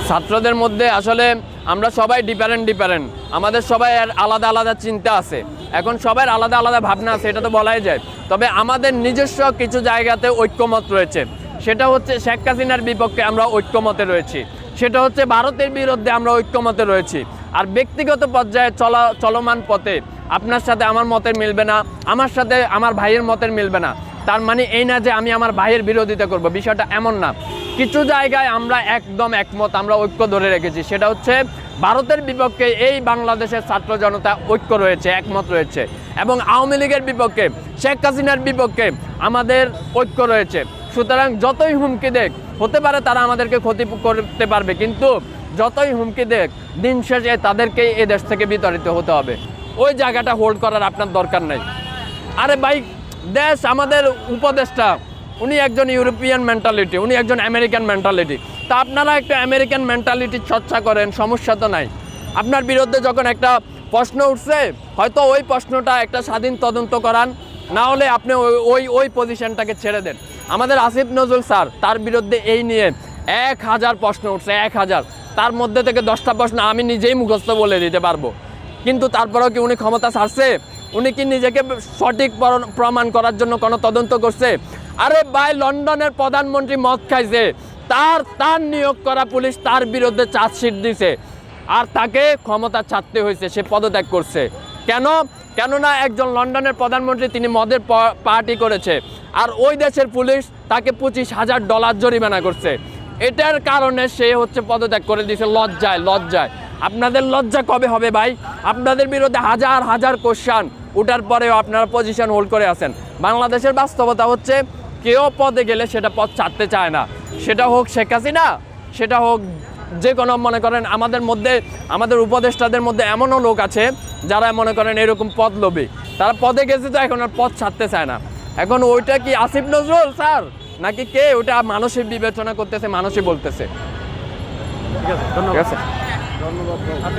ছাত্রদের মধ্যে আসলে আমরা সবাই ডিফারেন্ট, আমাদের সবাই আলাদা আলাদা চিন্তা আছে, এখন সবার আলাদা আলাদা ভাবনা আছে, এটা তো বলাই যায়। তবে আমাদের নিজস্ব কিছু জায়গাতে ঐক্যমত রয়েছে, সেটা হচ্ছে শেখ হাসিনার বিপক্ষে আমরা ঐক্যমতে রয়েছি, সেটা হচ্ছে ভারতের বিরুদ্ধে আমরা ঐক্যমতে রয়েছি। আর ব্যক্তিগত পর্যায়ে চলমান পথে আপনার সাথে আমার মতের মিলবে না, আমার সাথে আমার ভাইয়ের মতের মিলবে না, তার মানে এই না যে আমি আমার ভাইয়ের বিরোধিতা করব, বিষয়টা এমন না। কিছু জায়গায় আমরা একদম একমত, আমরা ঐক্য ধরে রেখেছি, সেটা হচ্ছে ভারতের বিপক্ষে এই বাংলাদেশের ছাত্র জনতা ঐক্য রয়েছে, একমত রয়েছে, এবং আওয়ামী লীগের বিপক্ষে শেখ হাসিনার বিপক্ষে আমাদের ঐক্য রয়েছে। সুতরাং যতই হুমকি দেখ, হতে পারে তারা আমাদেরকে ক্ষতি করতে পারবে, কিন্তু যতই হুমকি দেখ, দিন শেষে তাদেরকেই এ দেশ থেকে বিতাড়িত হতে হবে। ওই জায়গাটা হোল্ড করার আপনার দরকার নেই। আরে ভাই, দেশ আমাদের উপদেষ্টা, উনি একজন ইউরোপিয়ান মেন্টালিটি, উনি একজন আমেরিকান মেন্টালিটি, তা আপনারা একটা আমেরিকান মেন্টালিটি চর্চা করেন, সমস্যা তো নাই। আপনার বিরুদ্ধে যখন একটা প্রশ্ন উঠছে, হয়তো ওই প্রশ্নটা একটা স্বাধীন তদন্ত করান, না হলে আপনি ওই পজিশনটাকে ছেড়ে দেন। আমাদের আসিফ নজরুল স্যার, তার বিরুদ্ধে এই নিয়ে 1000 প্রশ্ন উঠছে, 1000, তার মধ্যে থেকে 10টা প্রশ্ন আমি নিজেই মুখস্থ বলে দিতে পারবো, কিন্তু তারপরেও কি উনি ক্ষমতা ছাড়ছে? উনি কি নিজেকে সঠিক প্রমাণ করার জন্য কোনো তদন্ত করছে? আরে ভাই, লন্ডনের প্রধানমন্ত্রী মদ খাইছে, তার নিয়োগ করা পুলিশ তার বিরুদ্ধে চার্জশিট দিছে, আর তাকে ক্ষমতা ছাড়তে হয়েছে, সে পদত্যাগ করছে। কেননা একজন লন্ডনের প্রধানমন্ত্রী, তিনি মদের পার্টি করেছে, আর ওই দেশের পুলিশ তাকে $25,000 জরিমানা করছে। এটার কারণে সে হচ্ছে পদত্যাগ করে দিয়েছে। লজ্জায় আপনাদের লজ্জা কবে হবে ভাই? আপনাদের বিরুদ্ধে হাজার কোশ্চান ওঠার পরেও আপনারা পজিশন হোল্ড করে আছেন। বাংলাদেশের বাস্তবতা হচ্ছে, কেউ পদে গেলে সেটা পদ ছাড়তে চায় না, সেটা হোক শেখ হাসিনা, সেটা হোক যে কোনো, মনে করেন আমাদের উপদেষ্টাদের মধ্যে এমনও লোক আছে যারা মনে করেন এরকম পদ লোভী, তারা পদে গেছে তো এখন আর পদ ছাড়তে চায় না। এখন ওইটা কি আসিফ নজরুল স্যার নাকি কে? ওটা মানুষই বিবেচনা করতেছে, মানুষই বলতেছে। ঠিক আছে, ধন্যবাদ।